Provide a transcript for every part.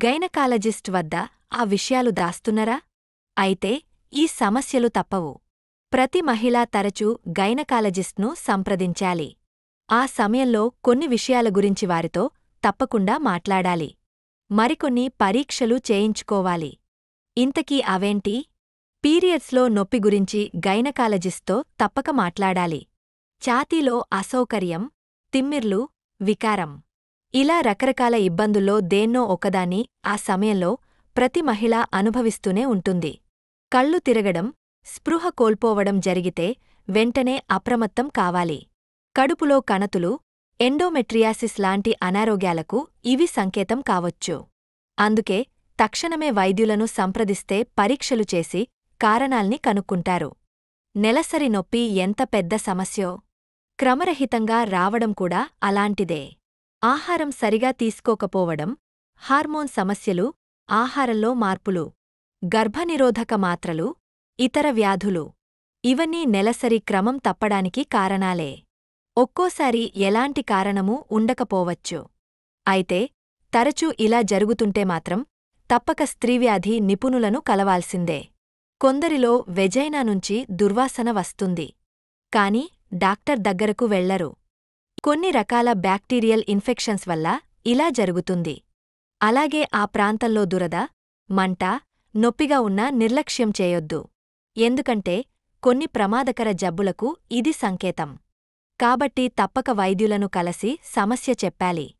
Gynaecologist వద్ద ఆ విషయాలు దాస్తున్నరా? అయితే ఈ సమస్యలు తప్పవు. ప్రతి మహిళ తరచూ గైనకాలజిస్ట్ను సంప్రదించాలి. ఆ సమయంలో కొన్ని విషయాల గురించి వారితో తప్పకుండా మాట్లాడాలి. మరికొన్ని పరీక్షలు చేయించుకోవాలి. ఇంతకీ అవేంటి? పీరియడ్స్లో నొప్పి గురించి గైనకాలజిస్ట్తో తప్పక మాట్లాడాలి. ఛాతీలో అసౌకర్యం, తిమ్మిర్లు, వికారం, ఇలా రకరకాల ఇబ్బందుల్లో దేన్నో ఒకదాన్ని ఆ సమయంలో ప్రతి మహిళ అనుభవిస్తూనే ఉంటుంది. కళ్ళు తిరగడం, స్పృహ కోల్పోవడం జరిగితే వెంటనే అప్రమత్తం కావాలి. కడుపులో కణతులు, ఎండోమెట్రియాసిస్ లాంటి అనారోగ్యాలకు ఇవి సంకేతం కావొచ్చు. అందుకే తక్షణమే వైద్యులను సంప్రదిస్తే పరీక్షలు చేసి కారణాల్ని కనుక్కుంటారు. నెలసరి నొప్పి ఎంత పెద్ద సమస్యో, క్రమరహితంగా రావడం కూడా అలాంటిదే. ఆహారం సరిగా తీసుకోకపోవడం, హార్మోన్ సమస్యలు, ఆహారంలో మార్పులు, గర్భనిరోధక మాత్రలు, ఇతర వ్యాధులు, ఇవన్నీ నెలసరి క్రమం తప్పడానికి కారణాలే. ఒక్కోసారి ఎలాంటి కారణమూ ఉండకపోవచ్చు. అయితే తరచూ ఇలా జరుగుతుంటే మాత్రం తప్పక స్త్రీవ్యాధి నిపుణులను కలవాల్సిందే. కొందరిలో వెజైనా నుంచి దుర్వాసన వస్తుంది. కాని డాక్టర్ దగ్గరకు వెళ్లరు. కొన్ని రకాల బ్యాక్టీరియల్ ఇన్ఫెక్షన్స్ వల్ల ఇలా జరుగుతుంది. అలాగే ఆ ప్రాంతంలో దురద, మంట, నొప్పిగా ఉన్నా నిర్లక్ష్యం చేయొద్దు. ఎందుకంటే కొన్ని ప్రమాదకర జబ్బులకు ఇది సంకేతం. కాబట్టి తప్పక వైద్యులను కలసి సమస్య చెప్పాలి.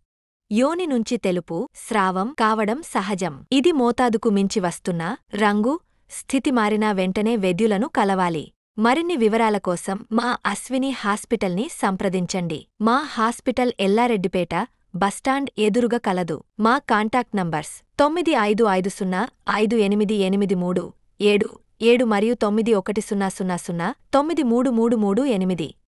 యోని నుంచి తెలుపు, స్రావం కావడం సహజం. ఇది మోతాదుకు మించి వస్తున్నా, రంగు, స్థితి మారినా వెంటనే వైద్యులను కలవాలి. మరిన్ని వివరాల కోసం మా అశ్విని హాస్పిటల్ని సంప్రదించండి. మా హాస్పిటల్ ఎల్లారెడ్డిపేట బస్టాండ్ ఎదురుగా కలదు. మా కాంటాక్ట్ నంబర్స్ 9550588377 మరియు 9100093338.